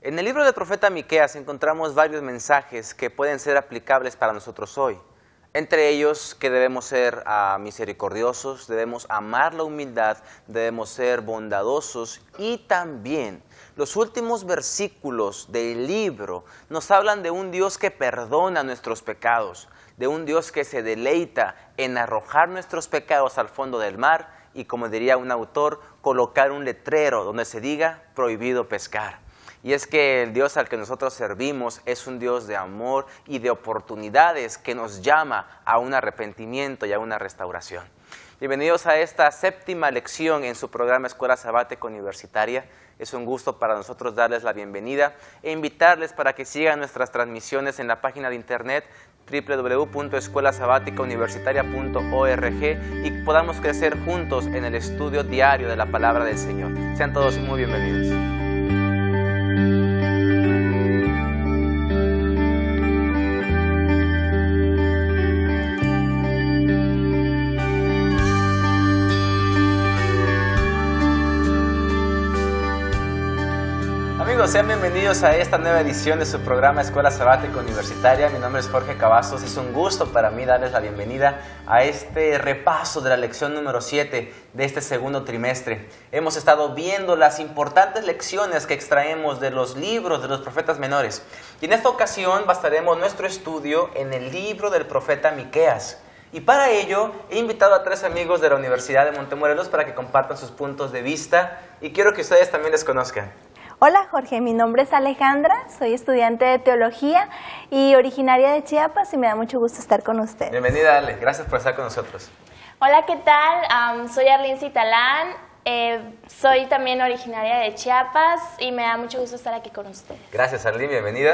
En el libro del profeta Miqueas encontramos varios mensajes que pueden ser aplicables para nosotros hoy. Entre ellos que debemos ser misericordiosos, debemos amar la humildad, debemos ser bondadosos y también los últimos versículos del libro nos hablan de un Dios que perdona nuestros pecados, de un Dios que se deleita en arrojar nuestros pecados al fondo del mar y, como diría un autor, colocar un letrero donde se diga prohibido pescar. Y es que el Dios al que nosotros servimos es un Dios de amor y de oportunidades que nos llama a un arrepentimiento y a una restauración. Bienvenidos a esta séptima lección en su programa Escuela Sabática Universitaria. Es un gusto para nosotros darles la bienvenida e invitarles para que sigan nuestras transmisiones en la página de internet www.escuelasabaticauniversitaria.org y podamos crecer juntos en el estudio diario de la Palabra del Señor. Sean todos muy bienvenidos. Sean bienvenidos a esta nueva edición de su programa Escuela Sabática Universitaria. Mi nombre es Jorge Cavazos. Es un gusto para mí darles la bienvenida a este repaso de la lección número 7 de este segundo trimestre. Hemos estado viendo las importantes lecciones que extraemos de los libros de los profetas menores. Y en esta ocasión basaremos nuestro estudio en el libro del profeta Miqueas. Y para ello he invitado a 3 amigos de la Universidad de Montemorelos para que compartan sus puntos de vista y quiero que ustedes también les conozcan. Hola Jorge, mi nombre es Alejandra, soy estudiante de Teología y originaria de Chiapas y me da mucho gusto estar con ustedes. Bienvenida Ale, gracias por estar con nosotros. Hola, ¿qué tal? Soy Arlene Citalán, soy también originaria de Chiapas y me da mucho gusto estar aquí con ustedes. Gracias Arlene, bienvenida.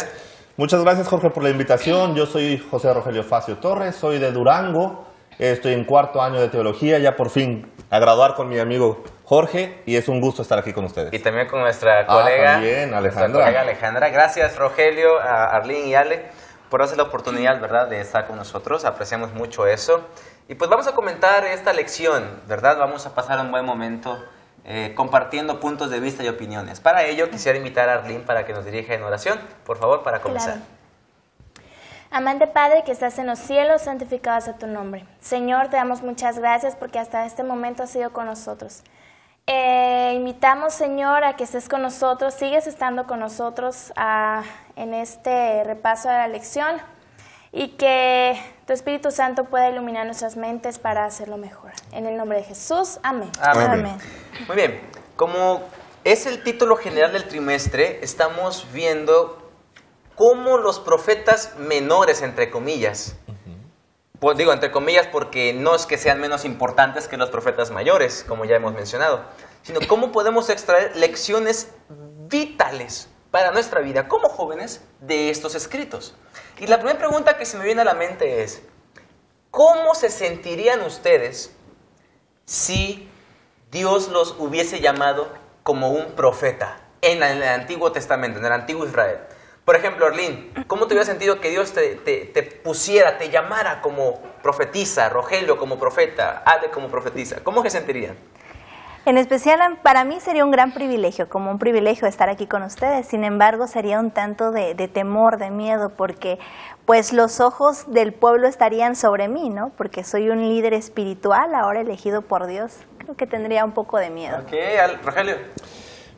Muchas gracias Jorge por la invitación, yo soy José Rogelio Facio Torres, soy de Durango, estoy en 4º año de Teología, ya por fin a graduar con mi amigo Jorge, y es un gusto estar aquí con ustedes. Y también con nuestra colega, también, Alejandra. Nuestra colega Alejandra. Gracias, Rogelio, a Arlene y Ale, por darse la oportunidad, ¿verdad?, de estar con nosotros. Apreciamos mucho eso. Y pues vamos a comentar esta lección, ¿verdad? Vamos a pasar un buen momento compartiendo puntos de vista y opiniones. Para ello, quisiera invitar a Arlene para que nos dirija en oración, por favor, para comenzar. Claro. Amante Padre que estás en los cielos, santificado sea tu nombre. Señor, te damos muchas gracias porque hasta este momento has sido con nosotros. Invitamos, Señor, a que estés con nosotros, sigues estando con nosotros en este repaso de la lección y que tu Espíritu Santo pueda iluminar nuestras mentes para hacerlo mejor. En el nombre de Jesús, amén. Amén. Amén. Muy bien, como es el título general del trimestre, estamos viendo cómo los profetas menores, entre comillas, pues digo entre comillas porque no es que sean menos importantes que los profetas mayores, como ya hemos mencionado, sino cómo podemos extraer lecciones vitales para nuestra vida como jóvenes de estos escritos. Y la primera pregunta que se me viene a la mente es, ¿cómo se sentirían ustedes si Dios los hubiese llamado como un profeta en el Antiguo Testamento, en el Antiguo Israel? Por ejemplo, Arlene, ¿cómo te hubiera sentido que Dios te pusiera, te llamara como profetisa, Rogelio como profeta, Ale como profetisa? ¿Cómo se sentirían? En especial para mí sería un gran privilegio, como un privilegio estar aquí con ustedes. Sin embargo, sería un tanto de temor, de miedo, porque pues los ojos del pueblo estarían sobre mí, ¿no? Porque soy un líder espiritual, ahora elegido por Dios. Creo que tendría un poco de miedo. Ok, Rogelio.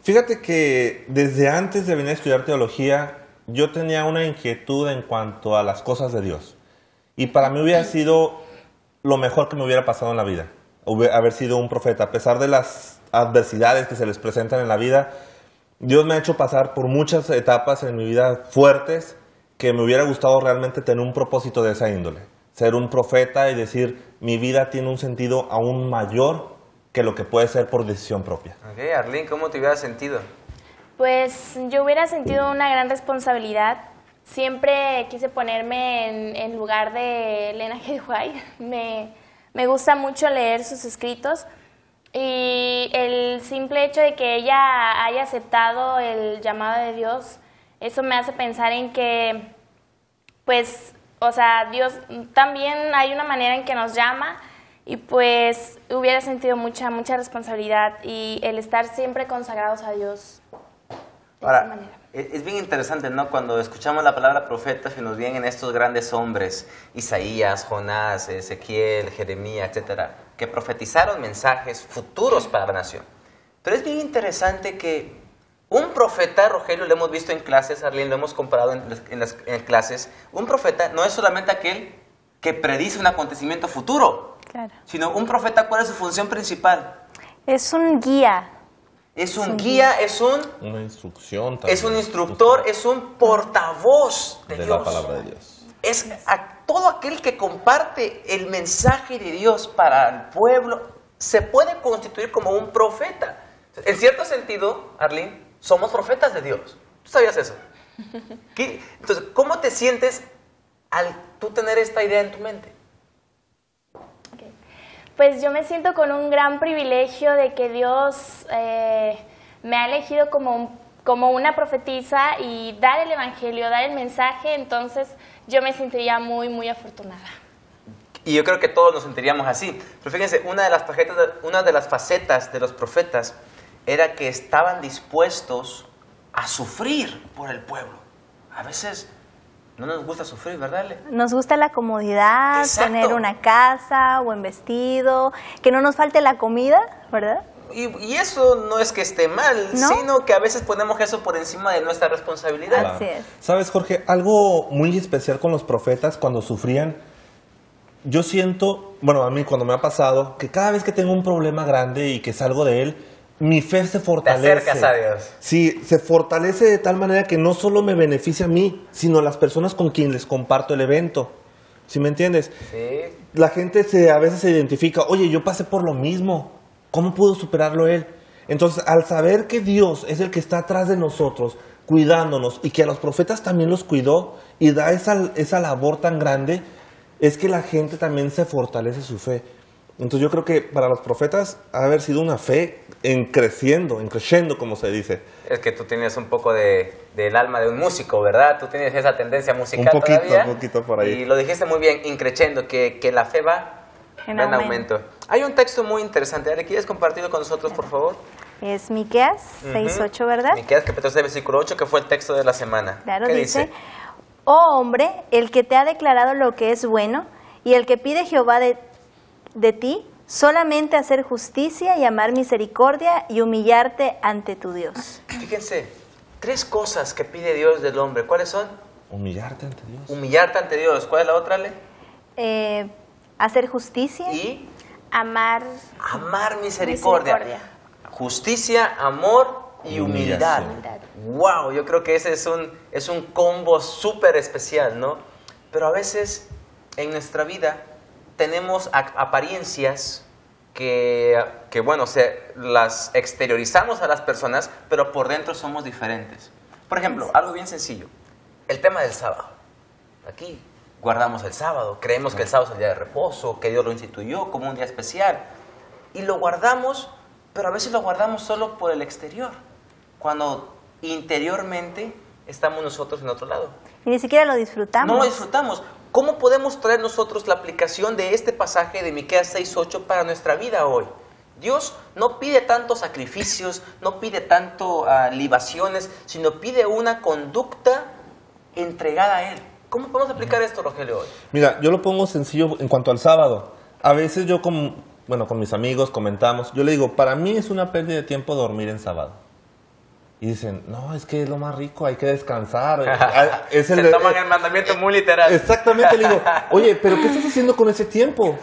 Fíjate que desde antes de venir a estudiar teología, yo tenía una inquietud en cuanto a las cosas de Dios. Y para mí hubiera sido lo mejor que me hubiera pasado en la vida, haber sido un profeta. A pesar de las adversidades que se les presentan en la vida, Dios me ha hecho pasar por muchas etapas en mi vida fuertes que me hubiera gustado realmente tener un propósito de esa índole. Ser un profeta y decir, mi vida tiene un sentido aún mayor que lo que puede ser por decisión propia. Ok, Arlene, ¿cómo te hubiera sentido? Pues yo hubiera sentido una gran responsabilidad. Siempre quise ponerme en lugar de Elena G. White. Me gusta mucho leer sus escritos y el simple hecho de que ella haya aceptado el llamado de Dios, eso me hace pensar en que, pues, o sea, Dios también hay una manera en que nos llama y pues hubiera sentido mucha responsabilidad y el estar siempre consagrados a Dios. De esa manera. Es bien interesante, ¿no? Cuando escuchamos la palabra profeta, se nos vienen estos grandes hombres, Isaías, Jonás, Ezequiel, Jeremías, etcétera, que profetizaron mensajes futuros para la nación. Pero es bien interesante que un profeta, Rogelio, lo hemos visto en clases, Arlene, lo hemos comparado en clases, un profeta no es solamente aquel que predice un acontecimiento futuro, Claro. sino un profeta, ¿cuál es su función principal? Es un guía. Es un guía, Una instrucción también. es un instructor, es un portavoz de de Dios. la palabra de Dios. Es a todo aquel que comparte el mensaje de Dios para el pueblo, se puede constituir como un profeta. En cierto sentido, Arlene, somos profetas de Dios. ¿Tú sabías eso? Entonces, ¿cómo te sientes al tú tener esta idea en tu mente? Pues yo me siento con un gran privilegio de que Dios me ha elegido como una profetisa y dar el evangelio, dar el mensaje, entonces yo me sentiría muy, muy afortunada. Y yo creo que todos nos sentiríamos así. Pero fíjense, una de las facetas de los profetas era que estaban dispuestos a sufrir por el pueblo. A veces no nos gusta sufrir, ¿verdad, Ale? Nos gusta la comodidad, Exacto. tener una casa, buen vestido, que no nos falte la comida, ¿verdad? Y eso no es que esté mal, ¿No? sino que a veces ponemos eso por encima de nuestra responsabilidad. Así es. ¿Sabes, Jorge? Algo muy especial con los profetas cuando sufrían. Yo siento, bueno, a mí cuando me ha pasado, que cada vez que tengo un problema grande y que salgo de él, mi fe se fortalece. Te acercas a Dios. Sí, se fortalece de tal manera que no solo me beneficia a mí, sino a las personas con quienes les comparto el evento. ¿Sí me entiendes? Sí. La gente a veces se identifica, oye, yo pasé por lo mismo, ¿cómo pudo superarlo él? Entonces, al saber que Dios es el que está atrás de nosotros, cuidándonos, y que a los profetas también los cuidó, y da esa labor tan grande, es que la gente también se fortalece su fe. Entonces yo creo que para los profetas ha de haber sido una fe en creciendo, como se dice. Es que tú tienes un poco del alma de un músico, ¿verdad? Tú tienes esa tendencia musical todavía. Un poquito por ahí. Y lo dijiste muy bien, increciendo, que la fe va En en aumento. aumento. Hay un texto muy interesante. Ale, ¿quieres compartirlo con nosotros, por favor? Es Miqueas 6:8, ¿verdad? Miqueas capítulo 6, versículo 8, que fue el texto de la semana. Claro, ¿Qué dice, oh hombre, el que te ha declarado lo que es bueno, y el que pide Jehová de ti, solamente hacer justicia y amar misericordia y humillarte ante tu Dios. Fíjense, 3 cosas que pide Dios del hombre. ¿Cuáles son? Humillarte ante Dios. Humillarte ante Dios. ¿Cuál es la otra, Ale? Hacer justicia. Y Amar amar misericordia. Justicia, amor y humildad. Wow, yo creo que ese es un combo súper especial, ¿no? Pero a veces en nuestra vida tenemos apariencias que bueno, las exteriorizamos a las personas, pero por dentro somos diferentes. Por ejemplo, algo bien sencillo, el tema del sábado. Aquí guardamos el sábado, creemos que el sábado es el día de reposo, que Dios lo instituyó como un día especial. Y lo guardamos, pero a veces lo guardamos solo por el exterior, cuando interiormente estamos nosotros en otro lado. Y ni siquiera lo disfrutamos. No lo disfrutamos. ¿Cómo podemos traer nosotros la aplicación de este pasaje de Miqueas 6:8 para nuestra vida hoy? Dios no pide tantos sacrificios, no pide tanto libaciones, sino pide una conducta entregada a Él. ¿Cómo podemos aplicar esto, Rogelio, hoy? Mira, yo lo pongo sencillo en cuanto al sábado. A veces yo con mis amigos comentamos, yo le digo, para mí es una pérdida de tiempo dormir en sábado. Y dicen, no, es que es lo más rico, hay que descansar. Se toman el mandamiento muy literal. Exactamente, le digo, oye, pero ¿qué estás haciendo con ese tiempo?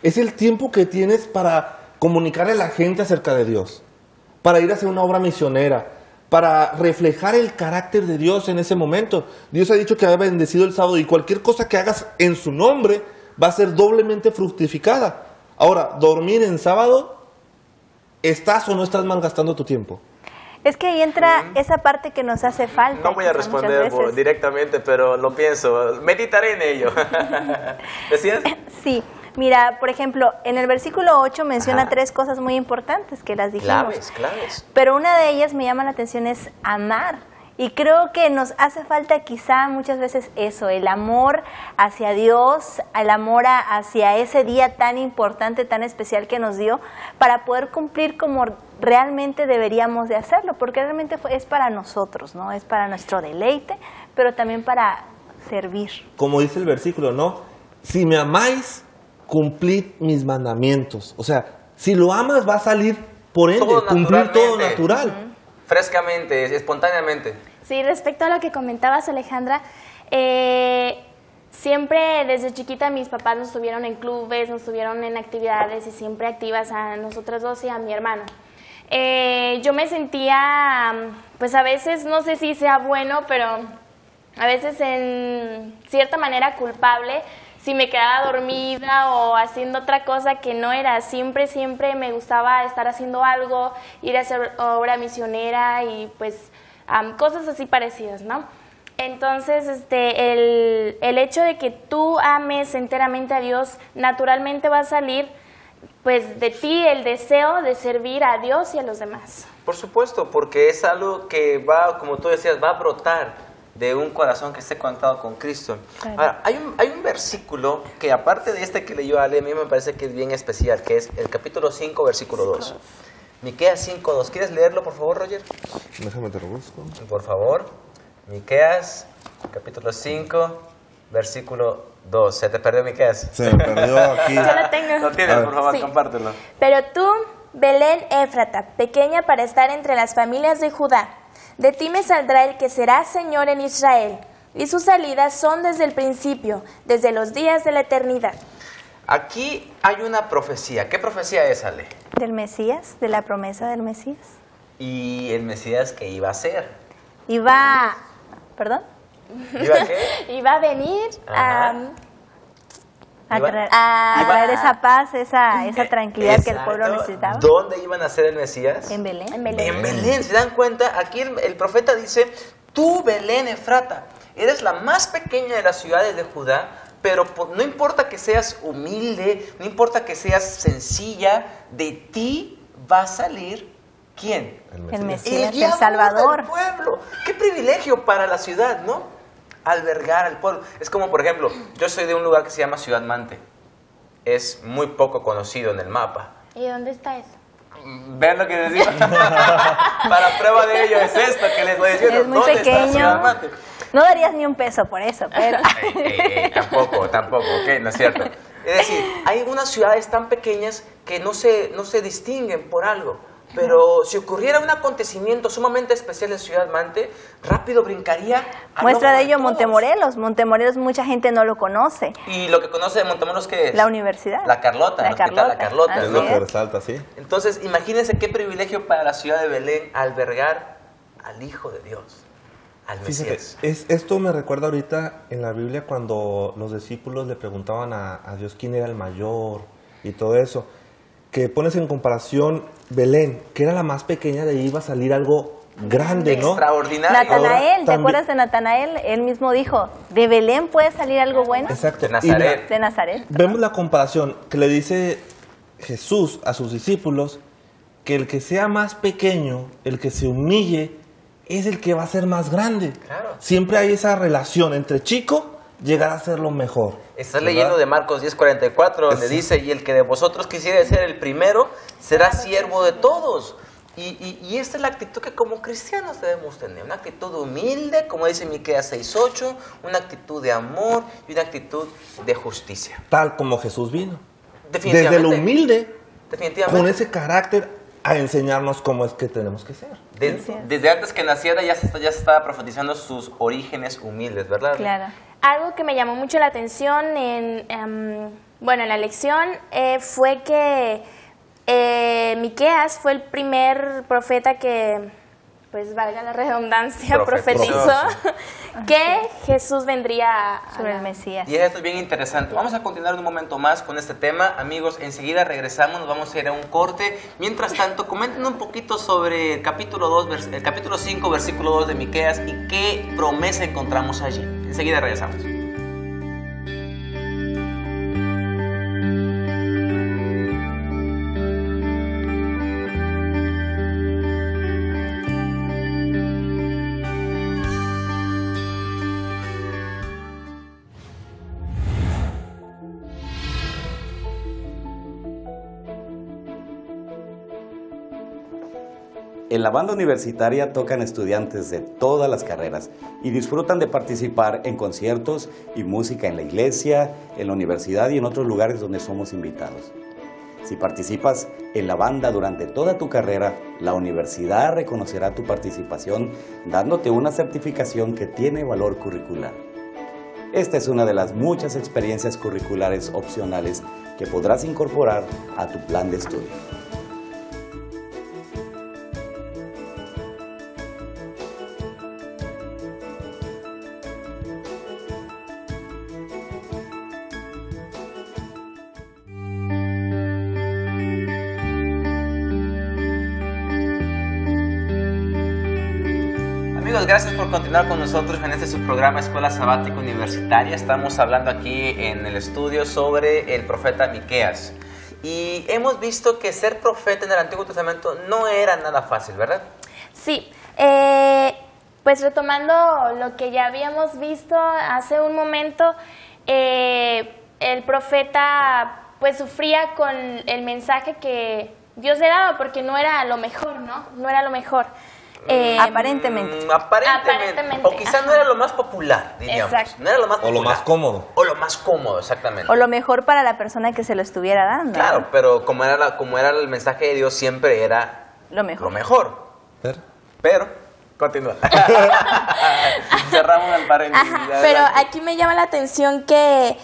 Es el tiempo que tienes para comunicarle a la gente acerca de Dios, para ir a hacer una obra misionera, para reflejar el carácter de Dios en ese momento. Dios ha dicho que ha bendecido el sábado y cualquier cosa que hagas en su nombre va a ser doblemente fructificada. Ahora, dormir en sábado, ¿estás o no estás malgastando tu tiempo? Es que ahí entra esa parte que nos hace falta. No voy a quizá muchas responder veces. directamente, pero lo pienso. Meditaré en ello. ¿Decías? Sí, mira, por ejemplo, en el versículo 8 menciona 3 cosas muy importantes que las dijimos. Claves. Pero una de ellas me llama la atención es amar. Y creo que nos hace falta quizá muchas veces eso, el amor hacia Dios, el amor hacia ese día tan importante, tan especial que nos dio, para poder cumplir como realmente deberíamos de hacerlo, porque realmente es para nosotros, ¿no? Es para nuestro deleite, pero también para servir. Como dice el versículo, ¿no? Si me amáis, cumplid mis mandamientos. O sea, si lo amas va a salir, por ende, Todo cumplir todo naturalmente. natural. Frescamente, espontáneamente. Sí, respecto a lo que comentabas, Alejandra, siempre desde chiquita mis papás nos tuvieron en clubes, nos tuvieron en actividades y siempre activas a nosotras dos y a mi hermano. Yo me sentía, pues a veces, no sé si sea bueno, pero a veces en cierta manera culpable si me quedaba dormida o haciendo otra cosa que no era. Siempre me gustaba estar haciendo algo, ir a hacer obra misionera y pues cosas así parecidas, ¿no? Entonces, el hecho de que tú ames enteramente a Dios, naturalmente va a salir pues de ti el deseo de servir a Dios y a los demás. Por supuesto, porque es algo que va, como tú decías, va a brotar de un corazón que esté conectado con Cristo. Claro. Ahora, hay un versículo que aparte de este que leyó Ale, a mí me parece que es bien especial, que es el capítulo 5, versículo 2. Miqueas 5, 2. ¿Quieres leerlo, por favor, Roger? Déjame te lo busco. Por favor. Miqueas, capítulo 5, versículo 2. ¿Se te perdió Miqueas? Se me perdió aquí. Yo lo tengo. Lo tienes, por favor, Sí. compártelo. Pero tú, Belén Éfrata, pequeña para estar entre las familias de Judá, de ti me saldrá el que será Señor en Israel, y sus salidas son desde el principio, desde los días de la eternidad. Aquí hay una profecía. ¿Qué profecía es, Ale? Del Mesías, de la promesa del Mesías. Y el Mesías que iba a ser. Iba, ¿perdón? ¿Iba a qué? Y va a venir Ajá. A Iba- traer, a- a traer esa paz, esa tranquilidad que el pueblo Exacto. necesitaba. ¿Dónde iban a ser el Mesías? En Belén. en Belén. En Belén. ¿Se dan cuenta? Aquí el profeta dice, tú, Belén Efrata, eres la más pequeña de las ciudades de Judá, pero no importa que seas humilde, no importa que seas sencilla, de ti va a salir, ¿quién? El Mesías, el guiador Salvador. del pueblo. Qué privilegio para la ciudad, ¿no? Albergar al pueblo. Es como, por ejemplo, yo soy de un lugar que se llama Ciudad Mante. Es muy poco conocido en el mapa. ¿Y dónde está eso? Vean lo que les digo. Para prueba de ello es esto que les voy diciendo. Es muy ¿Dónde está pequeño. Ciudad Mante? No darías ni un peso por eso, pero... Tampoco, ¿ok? No es cierto. Es decir, hay unas ciudades tan pequeñas que no se distinguen por algo. Pero si ocurriera un acontecimiento sumamente especial en Ciudad Mante, rápido brincaría al Muestra ojo de ello todos. Montemorelos. Montemorelos mucha gente no lo conoce. Y lo que conoce de Montemorelos, ¿qué es? La universidad. La Carlota, el hospital La Carlota, Así Es lo ¿no? que es. resalta, ¿sí? Entonces, imagínense qué privilegio para la ciudad de Belén albergar al Hijo de Dios, al Fíjate, Mesías. esto me recuerda ahorita en la Biblia cuando los discípulos le preguntaban a Dios quién era el mayor y todo eso. Que pones en comparación Belén, que era la más pequeña, de ahí iba a salir algo grande, ¿no? Extraordinario. Natanael, ¿te también- acuerdas de Natanael? Él mismo dijo, ¿de Belén puede salir algo bueno? Exacto. De Nazaret. Y mira, De Nazaret. vemos la comparación que le dice Jesús a sus discípulos, que el que sea más pequeño, el que se humille, es el que va a ser más grande. Claro. Siempre hay esa relación entre chico, llegar a ser lo mejor. Estás ¿verdad? leyendo de Marcos 10:44, donde Es- dice, y el que de vosotros quisiera ser el primero, será siervo de todos. Y esta es la actitud que como cristianos debemos tener, una actitud humilde, como dice Miqueas 6:8, una actitud de amor y una actitud de justicia. Tal como Jesús vino. Definitivamente. Desde lo humilde, Definitivamente. con ese carácter, a enseñarnos cómo es que tenemos que ser. Desde antes que naciera ya se estaba profetizando sus orígenes humildes, ¿verdad? Claro. Algo que me llamó mucho la atención en la lección fue que Miqueas fue el primer profeta que, pues valga la redundancia, Profetizó. profetizó que Jesús vendría Sobre el Mesías. Y esto es bien interesante. Vamos a continuar un momento más con este tema. Amigos, enseguida regresamos, nos vamos a ir a un corte. Mientras tanto, comenten un poquito sobre el capítulo 5, versículo 2 de Miqueas y qué promesa encontramos allí. Enseguida regresamos. En la banda universitaria tocan estudiantes de todas las carreras y disfrutan de participar en conciertos y música en la iglesia, en la universidad y en otros lugares donde somos invitados. Si participas en la banda durante toda tu carrera, la universidad reconocerá tu participación dándote una certificación que tiene valor curricular. Esta es una de las muchas experiencias curriculares opcionales que podrás incorporar a tu plan de estudio. Amigos, gracias por continuar con nosotros en este su programa Escuela Sabática Universitaria. Estamos hablando aquí en el estudio sobre el profeta Miqueas. Y hemos visto que ser profeta en el Antiguo Testamento no era nada fácil, ¿verdad? Sí, pues retomando lo que ya habíamos visto hace un momento, el profeta pues sufría con el mensaje que Dios le daba porque no era lo mejor, ¿no? No era lo mejor. Aparentemente. Aparentemente. O quizás no era lo más popular, diríamos. Exacto. No era lo más popular. O lo más cómodo. O lo más cómodo, exactamente. O lo mejor para la persona que se lo estuviera dando. Claro, pero como era el mensaje de Dios, siempre era Lo mejor. lo mejor. Pero continúa. Cerramos el paréntesis. Ajá, pero aquí me llama la atención que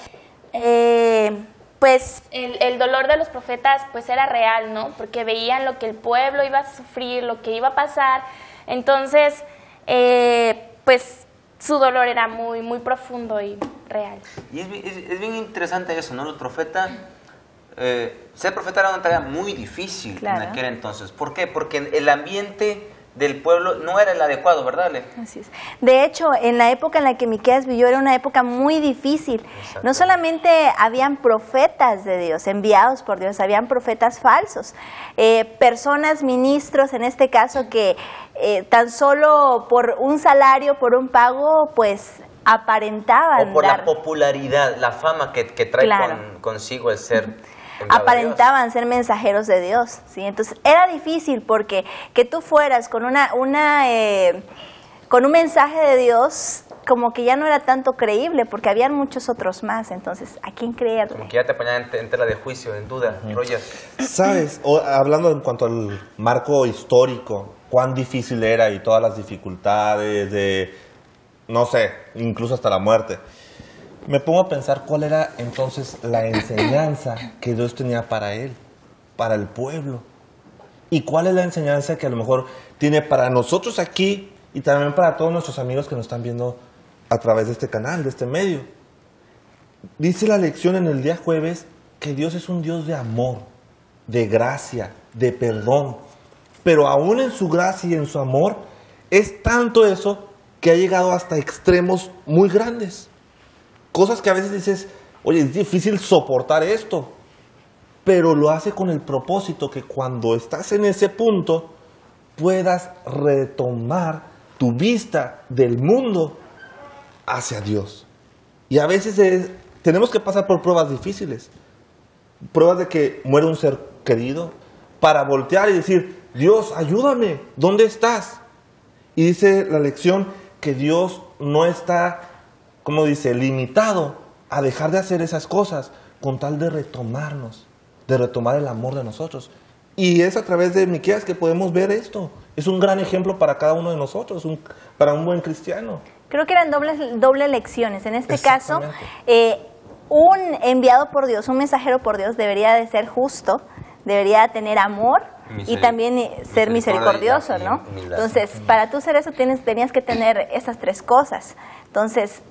pues el dolor de los profetas pues era real, ¿no? Porque veían lo que el pueblo iba a sufrir, lo que iba a pasar. Entonces, pues su dolor era muy, muy profundo y real. Y es bien interesante eso, ¿no? Los profetas, ser profeta era una tarea muy difícil Claro. en aquel entonces. ¿Por qué? Porque el ambiente del pueblo no era el adecuado, ¿verdad, Ale? Así es. De hecho, en la época en la que Miqueas vivió era una época muy difícil. Exacto. No solamente habían profetas de Dios, enviados por Dios, habían profetas falsos. Personas, ministros, en este caso, que tan solo por un salario, por un pago, pues aparentaban O por dar... la popularidad, la fama que trae Claro. consigo el ser enviado de aparentaban ser mensajeros de Dios, ¿sí? Entonces era difícil porque que tú fueras con con un mensaje de Dios como que ya no era tanto creíble porque habían muchos otros más, entonces ¿a quién Dios. creerle? Como que ya te ponían en tela de juicio, en duda, Roger. ¿Sabes? Hablando en cuanto al marco histórico, cuán difícil era y todas las dificultades de, no sé, incluso hasta la muerte. Me pongo a pensar cuál era entonces la enseñanza que Dios tenía para él, para el pueblo. Y cuál es la enseñanza que a lo mejor tiene para nosotros aquí y también para todos nuestros amigos que nos están viendo a través de este canal, de este medio. Dice la lección en el día jueves que Dios es un Dios de amor, de gracia, de perdón. Pero aún en su gracia y en su amor, es tanto eso que ha llegado hasta extremos muy grandes. Cosas que a veces dices, oye, es difícil soportar esto. Pero lo hace con el propósito que cuando estás en ese punto, puedas retomar tu vista del mundo hacia Dios. Y a veces tenemos que pasar por pruebas difíciles. Pruebas de que muere un ser querido, para voltear y decir, Dios, ayúdame, ¿dónde estás? Y dice la lección que Dios no está, como dice, limitado a dejar de hacer esas cosas con tal de retomarnos, de retomar el amor de nosotros. Y es a través de Miqueas que podemos ver esto. Es un gran ejemplo para cada uno de nosotros, para un buen cristiano. Creo que eran dobles lecciones. En este caso, Exactamente. un enviado por Dios, un mensajero por Dios debería de ser justo, debería tener amor y también ser misericordioso, ¿no? Entonces, para tú ser eso tenías que tener esas tres cosas. Entonces,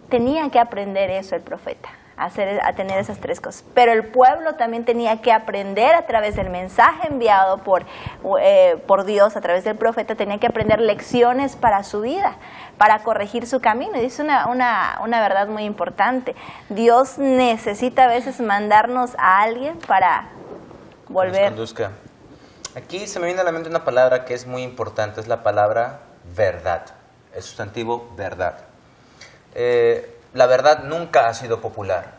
tenía que aprender eso el profeta, a tener esas tres cosas. Pero el pueblo también tenía que aprender a través del mensaje enviado por Dios, a través del profeta, tenía que aprender lecciones para su vida, para corregir su camino. Y es una verdad muy importante. Dios necesita a veces mandarnos a alguien para volver. Nos conduzca. Aquí se me viene a la mente una palabra que es muy importante, es la palabra verdad, el sustantivo verdad. La verdad nunca ha sido popular.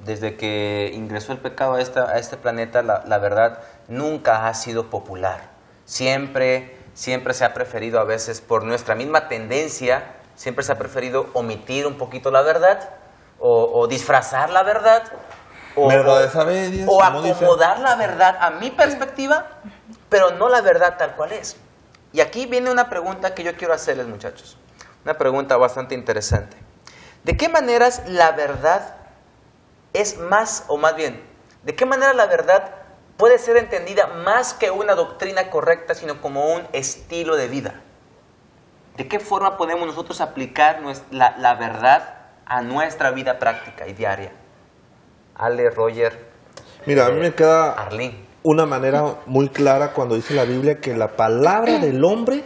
Desde que ingresó el pecado a este planeta, la verdad nunca ha sido popular. Siempre siempre se ha preferido a veces por nuestra misma tendencia, siempre se ha preferido omitir un poquito la verdad o disfrazar la verdad Verdades a medias, o como dicen. acomodar la verdad a mi perspectiva, pero no la verdad tal cual es. Y aquí viene una pregunta que yo quiero hacerles, muchachos. Una pregunta bastante interesante. ¿De qué maneras la verdad es más, o más bien, de qué manera la verdad puede ser entendida más que una doctrina correcta, sino como un estilo de vida? ¿De qué forma podemos nosotros aplicar la verdad a nuestra vida práctica y diaria? Ale, Roger. Mira, a mí me queda Arlene. una manera muy clara cuando dice la Biblia que la palabra del hombre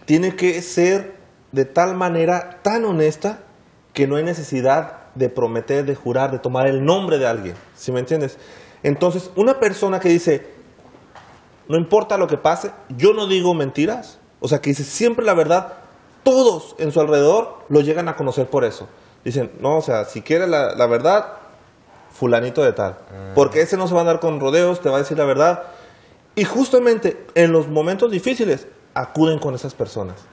tiene que ser de tal manera tan honesta que no hay necesidad de prometer, de jurar, de tomar el nombre de alguien, ¿sí me entiendes? Entonces, una persona que dice, no importa lo que pase, yo no digo mentiras, o sea, que dice siempre la verdad, todos en su alrededor lo llegan a conocer por eso. Dicen, no, o sea, si quieres la verdad, fulanito de tal, porque ese no se va a andar con rodeos, te va a decir la verdad, y justamente en los momentos difíciles acuden con esas personas.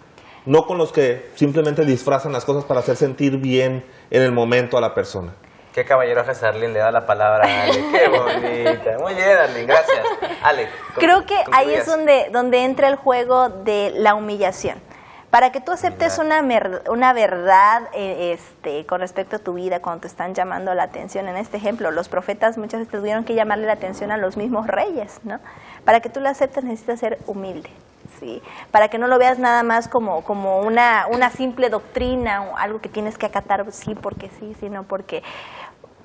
No con los que simplemente disfrazan las cosas para hacer sentir bien en el momento a la persona. Qué caballerosa es Arlene, le da la palabra a Ale. Qué bonita. Muy bien, Arlene, gracias. Ale. Creo que ahí concluyas. es donde entra el juego de la humillación. Para que tú aceptes una verdad con respecto a tu vida, cuando te están llamando la atención, en este ejemplo, los profetas muchas veces tuvieron que llamarle la atención a los mismos reyes, ¿no? Para que tú la aceptes necesitas ser humilde, ¿sí? Para que no lo veas nada más como una simple doctrina o algo que tienes que acatar, sí, porque sí, sino porque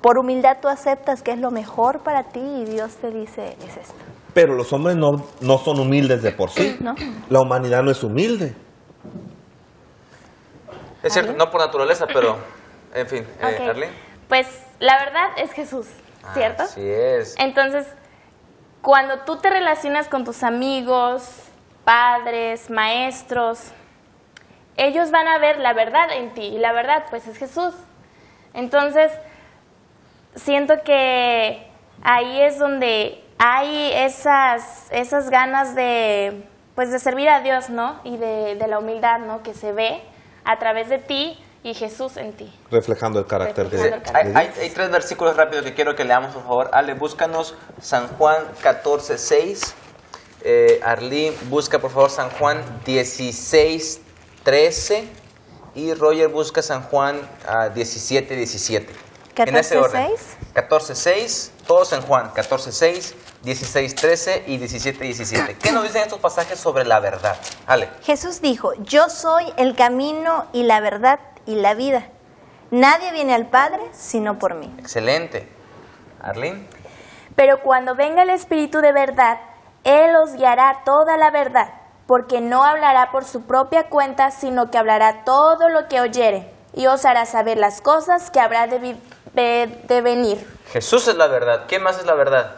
por humildad tú aceptas que es lo mejor para ti y Dios te dice, es esto. Pero los hombres no son humildes de por sí. ¿No? La humanidad no es humilde. Es cierto, no por naturaleza, pero, en fin, Ok. Arlene. Pues la verdad es Jesús, ¿cierto? Así es. Entonces, cuando tú te relacionas con tus amigos, padres, maestros, ellos van a ver la verdad en ti y la verdad pues es Jesús. Entonces, siento que ahí es donde hay esas ganas de servir a Dios, ¿no? Y de la humildad, ¿no? Que se ve a través de ti y Jesús en ti. Reflejando el carácter Reflejando el de carácter. Hay tres versículos rápidos que quiero que leamos, por favor. Ale, búscanos San Juan 14:6. Arlene, busca por favor San Juan 16:13. Y Roger busca San Juan 17:17. En ese orden. 14:6, todos en Juan. 14:6, 16:13 y 17:17. ¿Qué nos dicen estos pasajes sobre la verdad? Ale. Jesús dijo, yo soy el camino y la verdad y la vida. Nadie viene al Padre sino por mí. Excelente. Arlene. Pero cuando venga el Espíritu de verdad, Él os guiará toda la verdad, porque no hablará por su propia cuenta, sino que hablará todo lo que oyere, y os hará saber las cosas que habrá de venir. Jesús es la verdad. ¿Qué más es la verdad?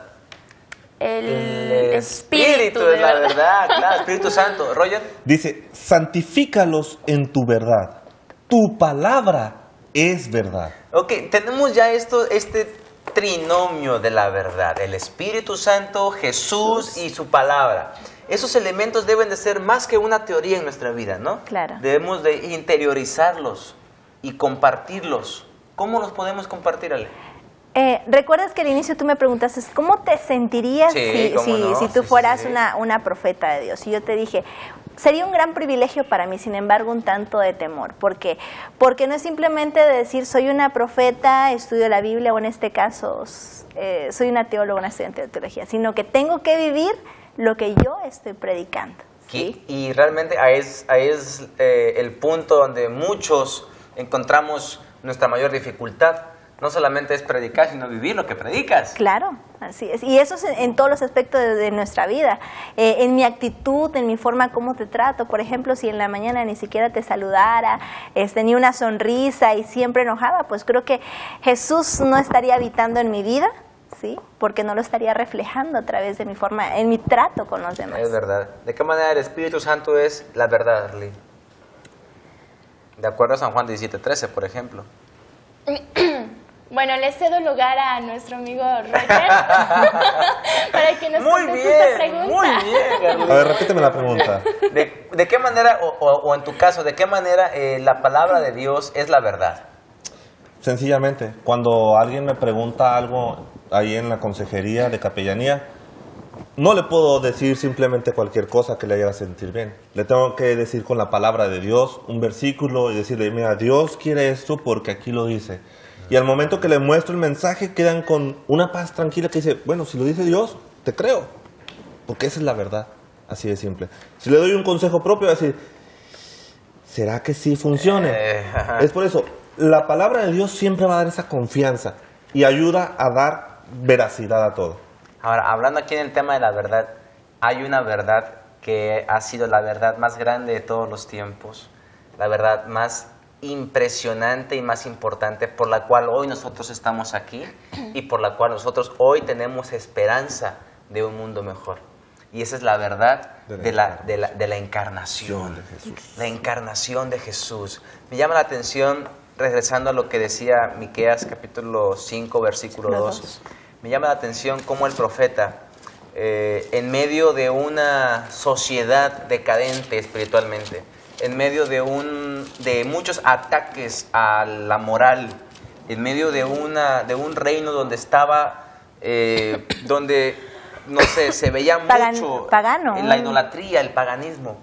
El Espíritu de es la verdad. Claro, Espíritu Santo. Roger. Dice, santifícalos en tu verdad. Tu palabra es verdad. Ok, tenemos ya este trinomio de la verdad. El Espíritu Santo, Jesús y su palabra. Esos elementos deben de ser más que una teoría en nuestra vida, ¿no? Claro. Debemos de interiorizarlos y compartirlos. ¿Cómo los podemos compartir, Ale? ¿Recuerdas que al inicio tú me preguntaste cómo te sentirías Sí, cómo no. si tú Sí, fueras sí. una profeta de Dios? Y yo te dije, sería un gran privilegio para mí, sin embargo, un tanto de temor. ¿Por qué? Porque no es simplemente decir, soy una profeta, estudio la Biblia, o en este caso, soy una teóloga, una estudiante de teología, sino que tengo que vivir lo que yo estoy predicando. ¿Sí? Y realmente ahí es el punto donde muchos encontramos nuestra mayor dificultad. No solamente es predicar, sino vivir lo que predicas. Claro, así es. Y eso es en todos los aspectos de nuestra vida. En mi actitud, en mi forma como te trato. Por ejemplo, si en la mañana ni siquiera te saludara, ni una sonrisa y siempre enojada, pues creo que Jesús no estaría habitando en mi vida, ¿sí? Porque no lo estaría reflejando a través de mi forma, en mi trato con los demás. Es verdad. ¿De qué manera el Espíritu Santo es la verdad, Arlene? De acuerdo a San Juan 17:13, por ejemplo. Bueno, le cedo lugar a nuestro amigo Roger para que nos conteste esta pregunta. Muy bien, Carlín. A ver, repíteme la pregunta. ¿De qué manera, o en tu caso, de qué manera la palabra de Dios es la verdad? Sencillamente, cuando alguien me pregunta algo ahí en la consejería de capellanía, no le puedo decir simplemente cualquier cosa que le haga sentir bien. Le tengo que decir con la palabra de Dios un versículo y decirle, mira, Dios quiere esto porque aquí lo dice. Y al momento que le muestro el mensaje, quedan con una paz tranquila que dice, bueno, si lo dice Dios, te creo. Porque esa es la verdad, así de simple. Si le doy un consejo propio, va a decir, ¿será que sí funcione? Es por eso, la palabra de Dios siempre va a dar esa confianza y ayuda a dar veracidad a todo. Ahora, hablando aquí en el tema de la verdad, hay una verdad que ha sido la verdad más grande de todos los tiempos, la verdad más impresionante y más importante por la cual hoy nosotros estamos aquí y por la cual nosotros hoy tenemos esperanza de un mundo mejor. Y esa es la verdad de la encarnación, de Jesús. La encarnación de Jesús. Me llama la atención, regresando a lo que decía Miqueas capítulo 5, versículo 2, me llama la atención cómo el profeta, en medio de una sociedad decadente espiritualmente, en medio de muchos ataques a la moral, en medio de un reino donde estaba, donde, no sé, se veía mucho pagano. En la idolatría, el paganismo.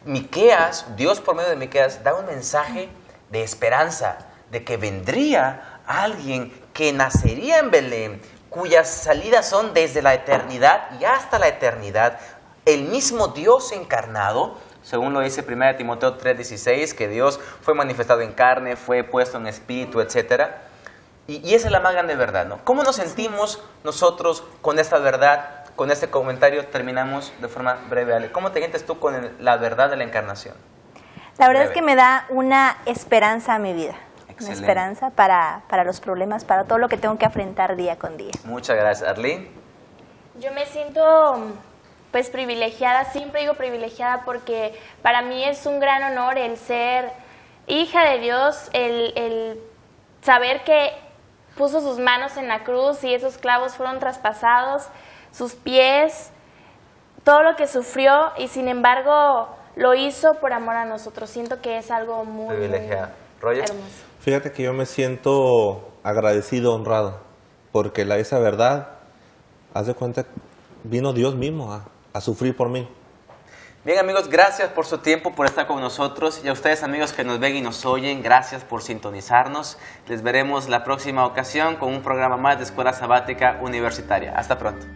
Miqueas, Dios por medio de Miqueas, da un mensaje de esperanza, de que vendría alguien que nacería en Belén, cuyas salidas son desde la eternidad y hasta la eternidad, el mismo Dios encarnado, según lo dice 1 Timoteo 3:16, que Dios fue manifestado en carne, fue puesto en espíritu, etc. Y esa es la más grande verdad, ¿no? ¿Cómo nos sentimos nosotros con esta verdad? Con este comentario terminamos de forma breve, Ale. ¿Cómo te sientes tú con la verdad de la encarnación? La verdad es que me da una esperanza a mi vida. Excelente. Una esperanza para los problemas, para todo lo que tengo que afrontar día con día. Muchas gracias, Arlene. Yo me siento pues privilegiada, siempre digo privilegiada porque para mí es un gran honor el ser hija de Dios, el saber que puso sus manos en la cruz y esos clavos fueron traspasados, sus pies, todo lo que sufrió y sin embargo lo hizo por amor a nosotros. Siento que es algo muy Privilegiada. Roger. hermoso. Fíjate que yo me siento agradecido, honrado, porque esa verdad, haz de cuenta, vino Dios mismo a sufrir por mí. Bien, amigos, gracias por su tiempo, por estar con nosotros. Y a ustedes, amigos que nos ven y nos oyen, gracias por sintonizarnos. Les veremos la próxima ocasión con un programa más de Escuela Sabática Universitaria. Hasta pronto.